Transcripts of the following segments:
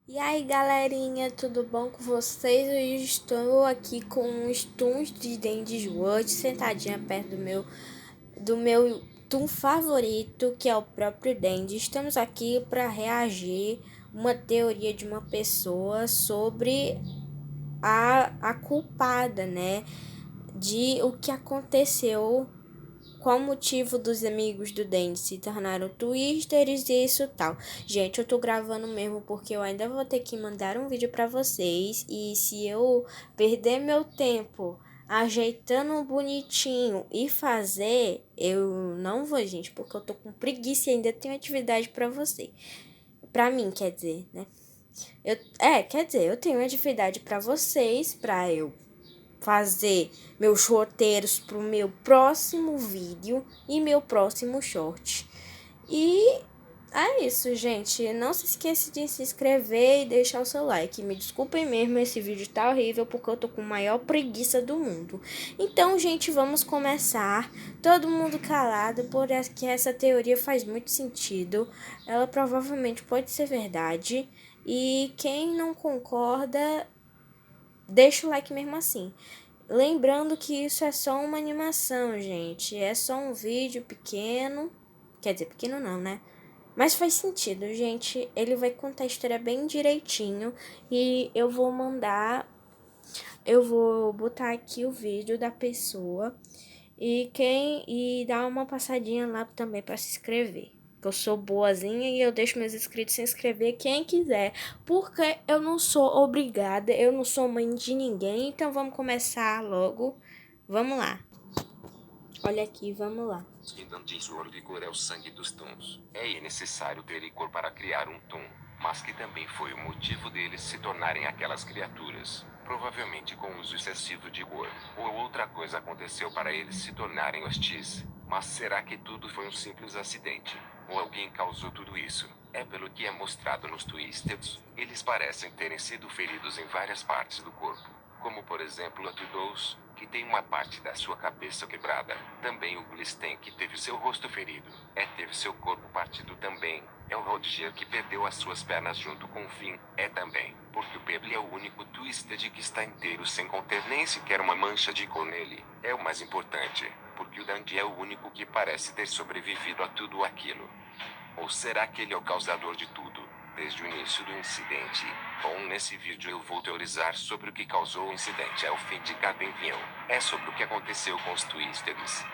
E aí galerinha, tudo bom com vocês? Eu estou aqui com os tuns de Dendes World sentadinha perto do meu tum favorito, que é o próprio Dendy. Estamos aqui para reagir uma teoria de uma pessoa sobre a culpada, né? De o que aconteceu, qual o motivo dos amigos do Dandy se tornaram twisters e isso tal. Gente, eu tô gravando mesmo porque eu ainda vou ter que mandar um vídeo pra vocês. E se eu perder meu tempo ajeitando bonitinho e fazer, eu não vou, gente, porque eu tô com preguiça e ainda tenho atividade pra você. Pra mim, quer dizer, né? Quer dizer, eu tenho atividade pra vocês, pra eu fazer meus roteiros pro meu próximo vídeo e meu próximo short. E é isso, gente. Não se esqueça de se inscrever e deixar o seu like. Me desculpem mesmo, esse vídeo tá horrível porque eu tô com a maior preguiça do mundo. Então, gente, vamos começar. Todo mundo calado, porque essa teoria faz muito sentido. Ela provavelmente pode ser verdade. E quem não concorda, deixa o like mesmo assim. Lembrando que isso é só uma animação, gente. É só um vídeo pequeno. Quer dizer, pequeno não, né? Mas faz sentido, gente. Ele vai contar a história bem direitinho. E eu vou mandar. Eu vou botar aqui o vídeo da pessoa. E dar uma passadinha lá também para se inscrever. Que eu sou boazinha e eu deixo meus inscritos se inscrever quem quiser. Porque eu não sou obrigada, eu não sou mãe de ninguém. Então vamos começar logo. Vamos lá. Olha aqui, vamos lá. Sword Icor é o sangue dos Tuns. É necessário ter Icor para criar um Tun, mas que também foi o motivo deles se tornarem aquelas criaturas. Provavelmente com uso excessivo de Icor, ou outra coisa aconteceu para eles se tornarem hostis. Mas será que tudo foi um simples acidente? Ou alguém causou tudo isso? É pelo que é mostrado nos Twisteds, eles parecem terem sido feridos em várias partes do corpo. Como por exemplo a Tudous, que tem uma parte da sua cabeça quebrada. Também o Glisten, que teve seu rosto ferido. Teve seu corpo partido também. É o Rodger, que perdeu as suas pernas junto com o Finn. Também, porque o Pebble é o único Twisted que está inteiro sem conter nem sequer uma mancha de cor nele. É o mais importante, porque o Dandy é o único que parece ter sobrevivido a tudo aquilo. Ou será que ele é o causador de tudo, desde o início do incidente? Bom, nesse vídeo eu vou teorizar sobre o que causou o incidente ao fim de Gardenville. É sobre o que aconteceu com os Twisteds.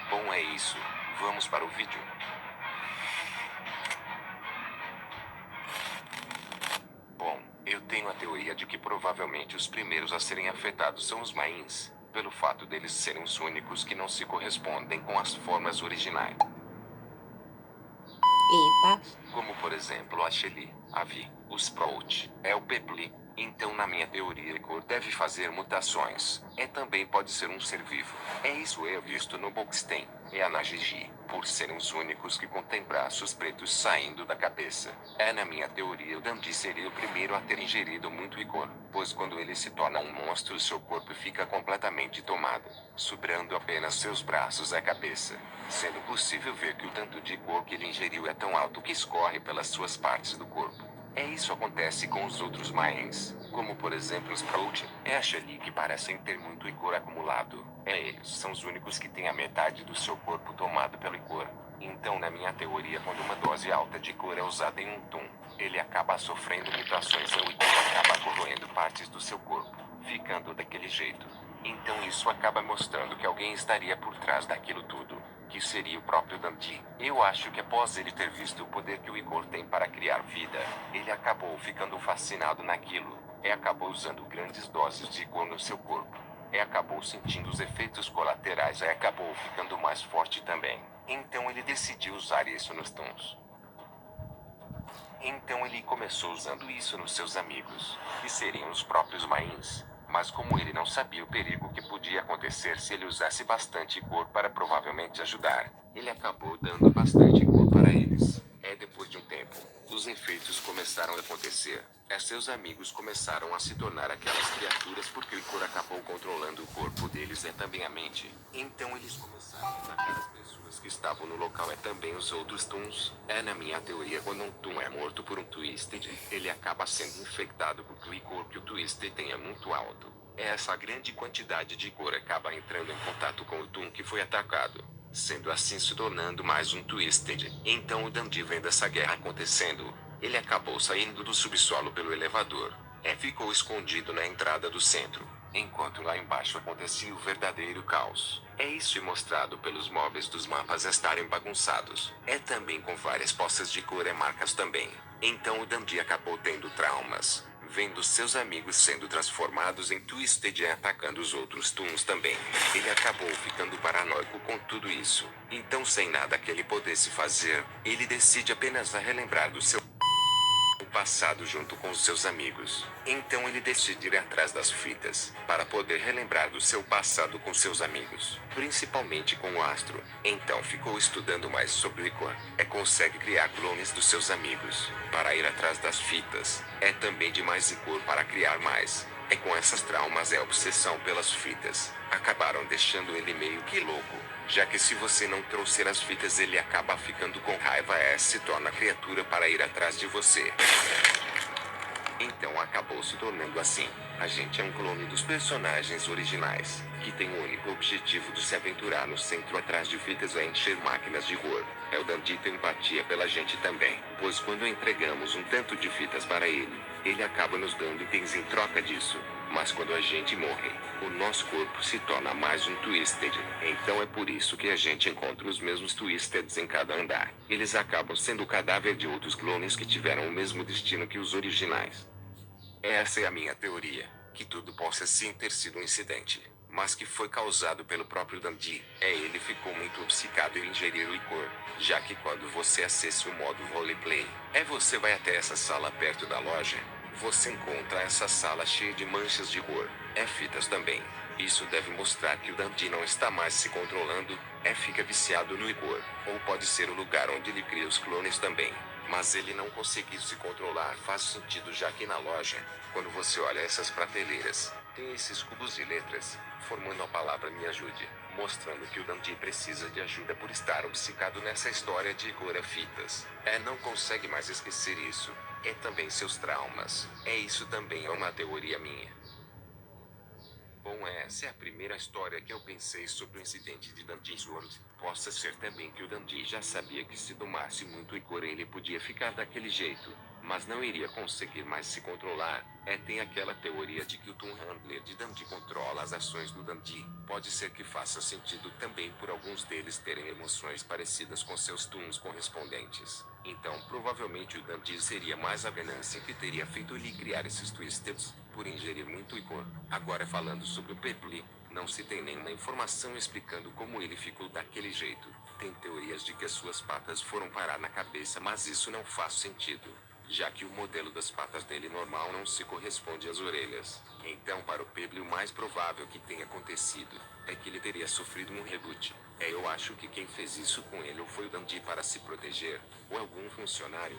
Bom, é isso. Vamos para o vídeo. Bom, eu tenho a teoria de que provavelmente os primeiros a serem afetados são os Mains, pelo fato deles serem os únicos que não se correspondem com as formas originais. Epa. Como por exemplo a Shelly, a Vi, o Sprout, o Pepli. Então na minha teoria Icor deve fazer mutações. Também pode ser um ser vivo. Isso é visto no Boxten, a Najiji, por serem os únicos que contêm braços pretos saindo da cabeça. Na minha teoria o Dandy seria o primeiro a ter ingerido muito Icor, pois quando ele se torna um monstro seu corpo fica completamente tomado, sobrando apenas seus braços e a cabeça. Sendo possível ver que o tanto de Icor que ele ingeriu é tão alto que escorre pelas suas partes do corpo. Isso acontece com os outros Maens, como por exemplo os Sprout, a Shelly, que parecem ter muito Icor acumulado. Eles são os únicos que têm a metade do seu corpo tomado pelo Icor. Então na minha teoria, quando uma dose alta de Icor é usada em um Tun, ele acaba sofrendo mutações e o Icor acaba corroendo partes do seu corpo, ficando daquele jeito. Então isso acaba mostrando que alguém estaria por trás daquilo tudo, que seria o próprio Dandy. Eu acho que após ele ter visto o poder que o Icor tem para criar vida, ele acabou ficando fascinado naquilo, acabou usando grandes doses de Icor no seu corpo, acabou sentindo os efeitos colaterais e acabou ficando mais forte também. Então ele decidiu usar isso nos Tuns. Então ele começou usando isso nos seus amigos, que seriam os próprios Mains. Mas como ele não sabia o perigo que podia acontecer se ele usasse bastante cor para provavelmente ajudar, ele acabou dando bastante cor para eles. Depois de um tempo, os efeitos começaram a acontecer. Seus amigos começaram a se tornar aquelas criaturas porque o cor acabou controlando o corpo deles e também a mente. Então eles começaram a usar aquelas pessoas. pessoas que estavam no local é também os outros Toons. Na minha teoria, quando um Toon é morto por um Twisted, ele acaba sendo infectado porque o icor que o Twisted tem é muito alto. Essa grande quantidade de icor acaba entrando em contato com o Toon que foi atacado, sendo assim se tornando mais um Twisted. Então o Dundee, vendo essa guerra acontecendo, ele acabou saindo do subsolo pelo elevador. Ficou escondido na entrada do centro, enquanto lá embaixo acontecia o verdadeiro caos. Isso mostrado pelos móveis dos mapas estarem bagunçados. Também com várias poças de cor e marcas também. Então o Dundee acabou tendo traumas, vendo seus amigos sendo transformados em Twisted e atacando os outros Toons também. Ele acabou ficando paranoico com tudo isso. Então, sem nada que ele pudesse fazer, ele decide apenas a relembrar do seu passado junto com os seus amigos. Então ele decide ir atrás das fitas, para poder relembrar do seu passado com seus amigos, principalmente com o Astro. Então ficou estudando mais sobre o icor. Consegue criar clones dos seus amigos, para ir atrás das fitas. Também de mais icor para criar mais. Com essas traumas e a obsessão pelas fitas, acabaram deixando ele meio que louco. Já que se você não trouxer as fitas, ele acaba ficando com raiva e se torna criatura para ir atrás de você. Então acabou se tornando assim. A gente é um clone dos personagens originais, que tem o único objetivo de se aventurar no centro atrás de fitas e encher máquinas de cor. O Dundee tem empatia pela gente também, pois quando entregamos um tanto de fitas para ele acaba nos dando itens em troca disso. Mas quando a gente morre, o nosso corpo se torna mais um Twisted. Então é por isso que a gente encontra os mesmos Twisteds em cada andar. Eles acabam sendo o cadáver de outros clones que tiveram o mesmo destino que os originais. Essa é a minha teoria, que tudo possa sim ter sido um incidente, mas que foi causado pelo próprio Dundee. Ele ficou muito obcecado em ingerir o icor, já que quando você acessa o modo roleplay, você vai até essa sala perto da loja, você encontra essa sala cheia de manchas de cor, fitas também. Isso deve mostrar que o Dundee não está mais se controlando, fica viciado no icor, ou pode ser o lugar onde ele cria os clones também. Mas ele não conseguir se controlar faz sentido, já que na loja, quando você olha essas prateleiras, tem esses cubos de letras, formando a palavra "me ajude", mostrando que o Dundee precisa de ajuda por estar obcecado nessa história de icor e fitas. Não consegue mais esquecer isso. Também seus traumas. Isso também é uma teoria minha. Bom, essa é a primeira história que eu pensei sobre o incidente de Dundee Sword. Possa ser também que o Dundee já sabia que se tomasse muito icor ele podia ficar daquele jeito, mas não iria conseguir mais se controlar. Tem aquela teoria de que o Toon Handler de Dundee controla as ações do Dundee. Pode ser que faça sentido também por alguns deles terem emoções parecidas com seus Toons correspondentes. Então provavelmente o Dundee seria mais a ganância que teria feito ele criar esses Twisteds, por ingerir muito icor. Agora, falando sobre o Pepley, não se tem nenhuma informação explicando como ele ficou daquele jeito. Tem teorias de que as suas patas foram parar na cabeça, mas isso não faz sentido, já que o modelo das patas dele normal não se corresponde às orelhas. Então para o Pepley o mais provável que tenha acontecido é que ele teria sofrido um reboot. Eu acho que quem fez isso com ele ou foi o Dundee para se proteger, ou algum funcionário.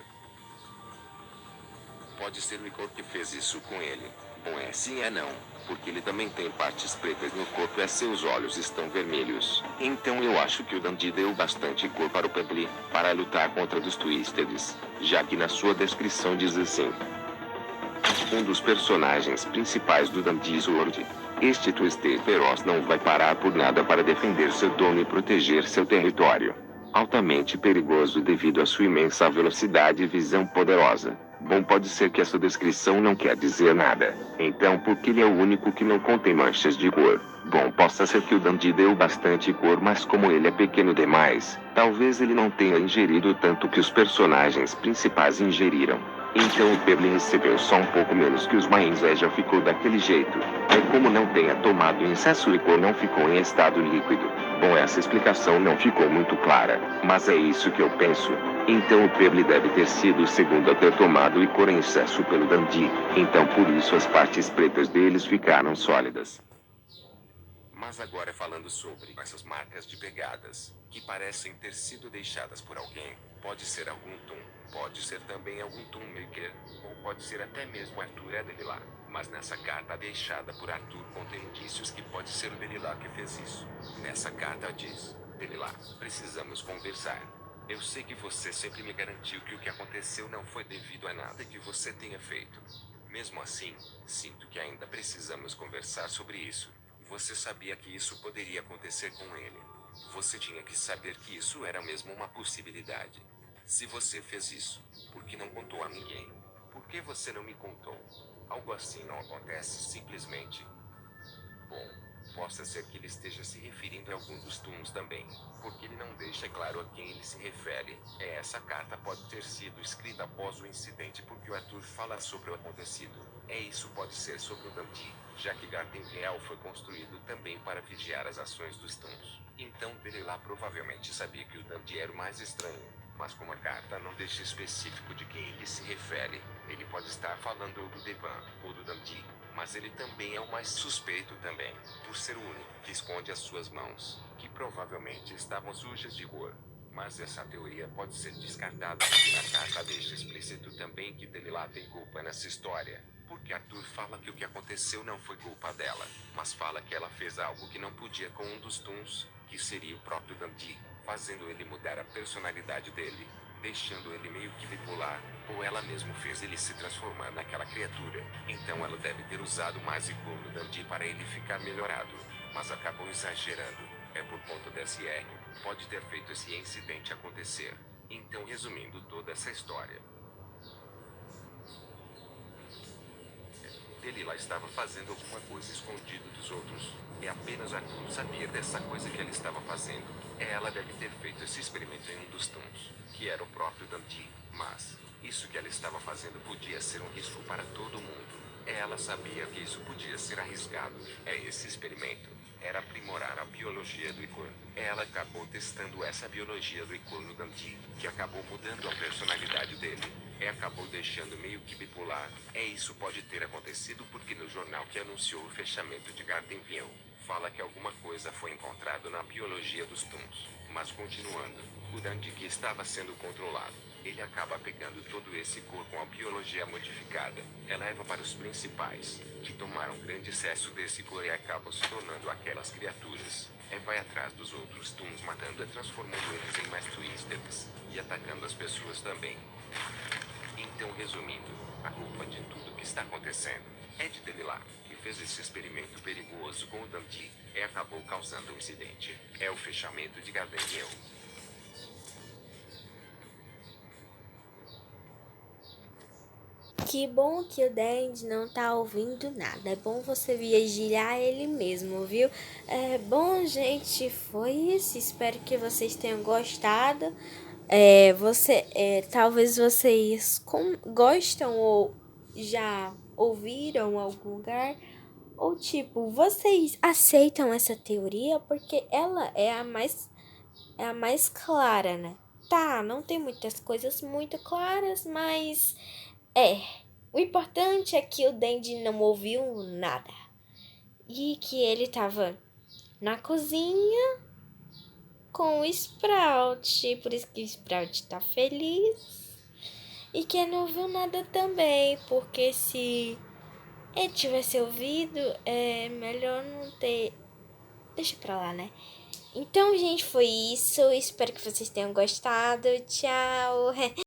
Pode ser o icor que fez isso com ele. Bom, sim não, porque ele também tem partes pretas no corpo e seus olhos estão vermelhos. Então eu acho que o Dundee deu bastante cor para o Pepley, para lutar contra os Twisteds, já que na sua descrição diz assim: um dos personagens principais do Dundee Sword. Este Twisted feroz não vai parar por nada para defender seu dono e proteger seu território. Altamente perigoso devido à sua imensa velocidade e visão poderosa. Bom, pode ser que essa descrição não quer dizer nada. Então por que ele é o único que não contém manchas de cor? Bom, possa ser que o Dundee deu bastante cor, mas como ele é pequeno demais, talvez ele não tenha ingerido tanto que os personagens principais ingeriram. Então o Pepley recebeu só um pouco menos que os Mains e já ficou daquele jeito. Como não tenha tomado em excesso o licor, não ficou em estado líquido. Bom, essa explicação não ficou muito clara, mas é isso que eu penso. Então o Pepley deve ter sido o segundo a ter tomado o licor em excesso pelo Dundee. Então por isso as partes pretas deles ficaram sólidas. Mas agora falando sobre essas marcas de pegadas, que parecem ter sido deixadas por alguém, pode ser algum Toon, pode ser também algum Toon Maker, ou pode ser até mesmo Arthur Delilah. Mas nessa carta deixada por Arthur contém indícios que pode ser o Delilah que fez isso. Nessa carta diz: Delilah, precisamos conversar. Eu sei que você sempre me garantiu que o que aconteceu não foi devido a nada que você tenha feito. Mesmo assim, sinto que ainda precisamos conversar sobre isso. Você sabia que isso poderia acontecer com ele. Você tinha que saber que isso era mesmo uma possibilidade. Se você fez isso, por que não contou a ninguém? Por que você não me contou? Algo assim não acontece simplesmente. Bom, possa ser que ele esteja se referindo a algum dos túmulos também, porque ele não deixa claro a quem ele se refere. Essa carta pode ter sido escrita após o incidente porque o Arthur fala sobre o acontecido. Isso pode ser sobre o Dundee, já que Garden Real foi construído também para vigiar as ações dos túmulos. Então Delilah provavelmente sabia que o Dundee era o mais estranho, mas como a carta não deixa específico de quem ele se refere, ele pode estar falando ou do Devan, ou do Dundee. Mas ele também é o mais suspeito também, por ser o único que esconde as suas mãos, que provavelmente estavam sujas de cor. Mas essa teoria pode ser descartada porque a carta deixa explícito também que Delilah tem culpa nessa história. Porque Arthur fala que o que aconteceu não foi culpa dela, mas fala que ela fez algo que não podia com um dos Toons, que seria o próprio Dundee, fazendo ele mudar a personalidade dele, deixando ele meio que bipolar, ou ela mesmo fez ele se transformar naquela criatura. Então ela deve ter usado o Mazikul no Dundee para ele ficar melhorado, mas acabou exagerando. É por conta desse erro, pode ter feito esse incidente acontecer. Então resumindo toda essa história, Delilah estava fazendo alguma coisa escondida dos outros. Apenas Arthur sabia dessa coisa que ela estava fazendo. Ela deve ter feito esse experimento em um dos túmulos, que era o próprio Dundee. Mas, isso que ela estava fazendo podia ser um risco para todo mundo. Ela sabia que isso podia ser arriscado. Esse experimento era aprimorar a biologia do Ikor. Ela acabou testando essa biologia do Ikor no Dundee, que acabou mudando a personalidade dele. Acabou deixando meio que bipolar. Isso pode ter acontecido porque no jornal que anunciou o fechamento de Gardenville, fala que alguma coisa foi encontrado na biologia dos Toons. Mas continuando, o Dundee que estava sendo controlado, ele acaba pegando todo esse cor com a biologia modificada. Leva para os principais, que tomaram grande excesso desse cor e acabam se tornando aquelas criaturas. Vai atrás dos outros Toons matando e transformando eles em mais Twisters, e atacando as pessoas também. Então resumindo, a culpa de tudo que está acontecendo é de Delilah, que fez esse experimento perigoso com o Dundee, acabou causando um incidente. O fechamento de Gardenville. Que bom que o Dandy não tá ouvindo nada. É bom você vigiar ele mesmo, viu? Bom, gente, foi isso. Espero que vocês tenham gostado. Talvez vocês gostam ou já ouviram em algum lugar. Ou tipo, vocês aceitam essa teoria porque ela é a mais clara, né? Tá, não tem muitas coisas muito claras, mas o importante é que o Dandy não ouviu nada. E que ele tava na cozinha com o Sprout. Por isso que o Sprout tá feliz. E que ele não ouviu nada também. Porque se ele tivesse ouvido, é melhor não ter. Deixa pra lá, né? Então, gente, foi isso. Espero que vocês tenham gostado. Tchau.